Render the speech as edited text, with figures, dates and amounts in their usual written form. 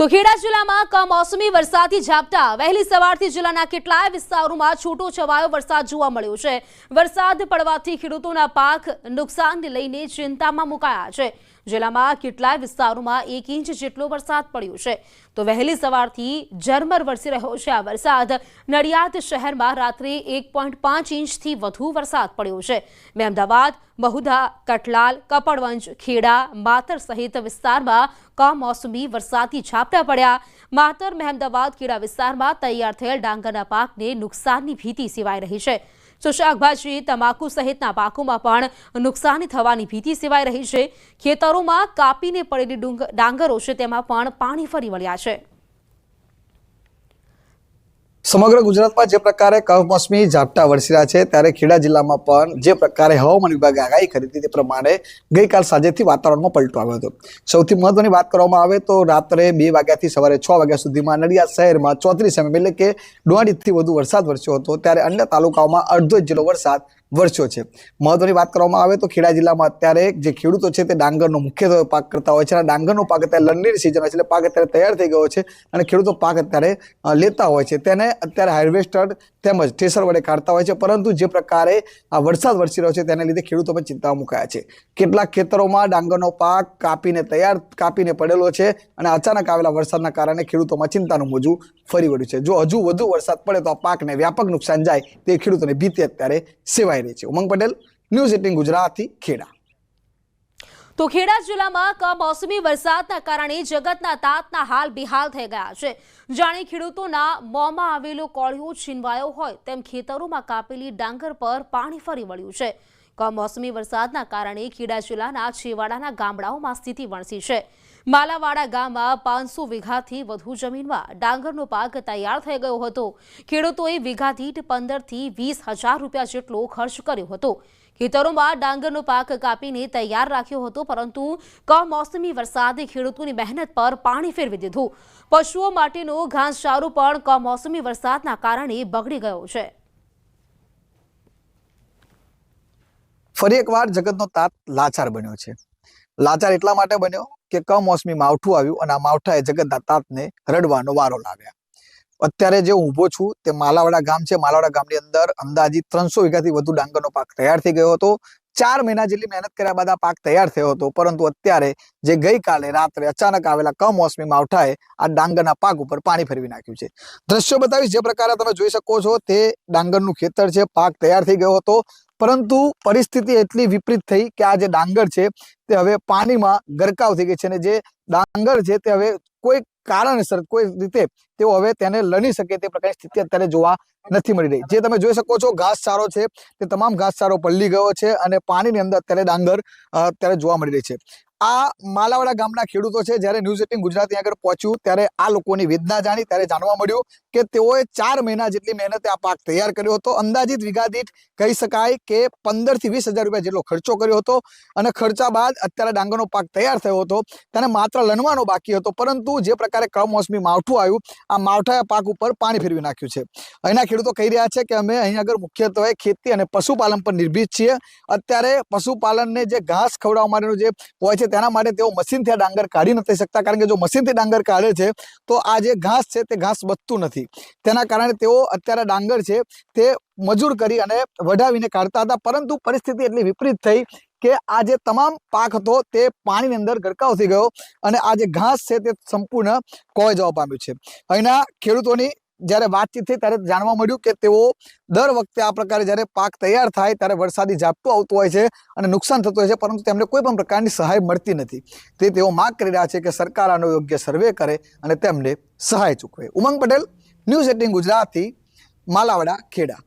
તો ખેડા જિલ્લામાં કમોસમી વરસાદી ઝાપટા વહેલી સવારથી જિલ્લાના કેટલાય વિસ્તારોમાં છૂટો છવાયો વરસાદ જોવા મળ્યો છે। વરસાદ પડવાથી ખેડૂતોના પાક નુકસાનને લઈને ચિંતામાં મુકાયા છે। જિલ્લામાં કેટલાય વિસ્તારોમાં 1 ઇંચ જેટલો વરસાદ પડ્યો છે। તો વહેલી સવારથી ઝરમર વરસી રહ્યો છે આ વરસાદ। નડિયાદ શહેરમાં રાત્રે 1.5 ઇંચથી વધુ વરસાદ પડ્યો છે। મહેમદાવાદ, મહુધા, કટલાલ, કપડવંજ, ખેડા, માતર સહિત વિસ્તારમાં કમોસમી વરસાદી ઝાપટા પડ્યા। માતર, મહેમદાવાદ, ખેડા વિસ્તારમાં તૈયાર થયેલ ડાંગરના પાકને નુકસાનની ભીતિ સેવાઈ રહી છે। તો શાકભાજી, તમાકુ સહિતના પાકોમાં પણ નુકસાની થવાની ભીતિ સેવાઈ રહી છે। ખેતરોમાં કાપીને પડેલી ડાંગરો છે તેમાં પણ પાણી ફરી વળ્યા છે। સમગ્ર ગુજરાતમાં જે પ્રકારે કમોસમી ઝાપટા વરસી રહ્યા છે ત્યારે ખેડા જિલ્લામાં પણ જે પ્રકારે હવામાન વિભાગે આગાહી કરી હતી તે પ્રમાણે ગઈકાલ સાંજેથી વાતાવરણમાં પલટો આવ્યો હતો। સૌથી મહત્વની વાત કરવામાં આવે તો રાત્રે 2 વાગ્યાથી સવારે 6 વાગ્યા સુધીમાં નડિયાદ શહેરમાં 34 mm એટલે કે 1.5 ઇંચથી વધુ વરસાદ વરસ્યો હતો। ત્યારે અન્ય તાલુકાઓમાં અડધો ઇંચ જેટલો વરસાદ વરસ્યો છે। મહત્વની વાત કરવામાં આવે તો ખેડા જિલ્લામાં અત્યારે જે ખેડૂતો છે તે ડાંગરનો મુખ્યત્વે પાક કરતા હોય છે અને ડાંગરનો પાક અત્યારે લણણીની સિઝન હોય છે એટલે પાક અત્યારે તૈયાર થઈ ગયો છે અને ખેડૂતો પાક અત્યારે લેતા હોય છે તેને અત્યારે હાર્વેસ્ટર તેમજ થ્રેસર વડે કાઢતા હોય છે। પરંતુ જે પ્રકારે આ વરસાદ વરસી રહ્યો છે તેને લીધે ખેડૂતો પણ ચિંતામાં મુકાયા છે। કેટલાક ખેતરોમાં ડાંગરનો પાક કાપીને પડેલો છે અને અચાનક આવેલા વરસાદના કારણે ખેડૂતોમાં ચિંતાનું મોજું ફરી વળ્યું છે। જો હજુ વધુ વરસાદ પડે તો આ પાકને વ્યાપક નુકસાન જાય તે ખેડૂતોની ભીતિ અત્યારે સેવાઈ રહી છે। ઉમંગ પટેલ, ન્યૂઝ 18 ગુજરાતી, ખેડા। તો ખેડા જિલ્લામાં કમોસમી વરસાદના કારણે જગતના તાતના હાલ બેહાલ થઈ ગયા છે। જાણે ખેડૂતોના મોંમાં આવેલો કોળિયો છીનવાયો હોય તેમ ખેતરોમાં કાપેલી ડાંગર પર પાણી ફરી વળ્યું છે। કમોસમી વરસાદના કારણે ખેડા જિલ્લાના છેવાડાના ગામડાઓમાં સ્થિતિ વણસી છે। માલાવાડા ગામમાં 500 વીઘાથી વધુ જમીનમાં ડાંગરનો પાક તૈયાર થઈ ગયો હતો। ખેડૂતોએ વીઘા દીઠ 15 થી 20 હજાર રૂપિયા જેટલો ખર્ચ કર્યો હતો। ખેતરોમાં ડાંગરનો પાક કાપીને તૈયાર રાખ્યો હતો પરંતુ કમોસમી વરસાદે ખેડૂતોની મહેનત પર પાણી ફેરવી દીધું। પશુઓ માટેનો ઘાસચારો પણ કમોસમી વરસાદના કારણે બગડી ગયો છે। ફરી એકવાર જગતનો તાત લાચાર બન્યો છે। લાચાર એટલા માટે બન્યો કે કમોસમી માવઠું આવ્યું અને આ માવઠાએ જગતના તાતને રડવાનો વારો લાવ્યા। અત્યારે જે હું ઊભો છું તે માલાવાડા ગામ છે। માલાવાડા ગામની અંદર અંદાજિત 300 વીઘાથી વધુ ડાંગરનો પાક તૈયાર થઈ ગયો હતો। 4 મહિના જેટલી મહેનત કર્યા બાદ આ પાક તૈયાર થયો હતો પરંતુ અત્યારે જે ગઈકાલે રાત્રે અચાનક આવેલા કમોસમી માવઠાએ આ ડાંગરના પાક ઉપર પાણી ફેરવી નાખ્યું છે। દ્રશ્યો બતાવીશ। જે પ્રકારે તમે જોઈ શકો છો તે ડાંગરનું ખેતર છે, પાક તૈયાર થઈ ગયો હતો પરંતુ પરિસ્થિતિ એટલી વિપરીત થઈ કે આ જે ડાંગર છે તે હવે પાણીમાં ગરકાવ થઈ ગઈ છે અને જે ડાંગર છે તે હવે કોઈ કારણસર કોઈ રીતે તેઓ હવે તેને લણી શકે તે પ્રકારની સ્થિતિ અત્યારે જોવા નથી મળી રહી। જે તમે જોઈ શકો છો ઘાસચારો છે તે તમામ ઘાસચારો પલળી ગયો છે અને પાણીની અંદર અત્યારે ડાંગર અત્યારે જોવા મળી રહી છે। આ માલાવાડા ગામના ખેડૂતો છે જ્યારે ન્યૂઝ 18 ગુજરાતી આગળ પહોંચ્યું ત્યારે આ લોકોની વેદના જાણી ત્યારે જાણવા મળ્યું કે તેઓએ 4 મહિના જેટલી મહેનતે આ પાક તૈયાર કર્યો હતો। અંદાજિત વીઘા દીઠ કહી શકાય કે 15 થી 20 હજાર રૂપિયા જેટલો ખર્ચો કર્યો હતો અને ખર્ચા બાદ અત્યારે ડાંગરનો પાક તૈયાર થયો હતો। તેને માત્ર લણવાનો બાકી હતો પરંતુ જે પ્રકારે કમોસમી માવઠું આવ્યું આ માવઠાએ પાક ઉપર પાણી ફેરવી નાખ્યું છે। અહીંના ખેડૂતો કહી રહ્યા છે કે અમે અહીં આગળ મુખ્યત્વે ખેતી અને પશુપાલન પર નિર્ભીત છીએ। અત્યારે પશુપાલનને જે ઘાસ ખવડાવવા માટેનું જે હોય છે તેના માટે તેઓ મશીનથી આ ડાંગર કાઢી નથી શકતા કારણ કે જો મશીનથી ડાંગર કાઢે છે તો આ જે ઘાસ છે તે ઘાસ બચતું નથી। તેના કારણે તેઓ અત્યારે ડાંગર છે તે મજૂર કરી અને વઢાવીને કાઢતા હતા પરંતુ પરિસ્થિતિ એટલી વિપરીત થઈ કે આ જે તમામ પાક હતો તે પાણીની અંદર ગરકાવ થઈ ગયો અને આ જે ઘાસ છે તે સંપૂર્ણ ખોવાઈ જવા પામ્યું છે। અહીંના ખેડૂતોની જ્યારે વાતચીત થઈ ત્યારે જાણવા મળ્યું કે તેઓ દર વખતે આ પ્રકારે જ્યારે પાક તૈયાર થાય ત્યારે વરસાદી ઝાપટું આવતું હોય છે અને નુકસાન થતું હોય છે પરંતુ તેમને કોઈ પણ પ્રકારની સહાય મળતી નથી। તેઓ માંગ કરી રહ્યા છે કે સરકાર આનો યોગ્ય સર્વે કરે અને તેમને સહાય ચૂકવે। ઉમંગ પટેલ, ન્યૂઝ 18 ગુજરાતી, માલાવાડા, ખેડા।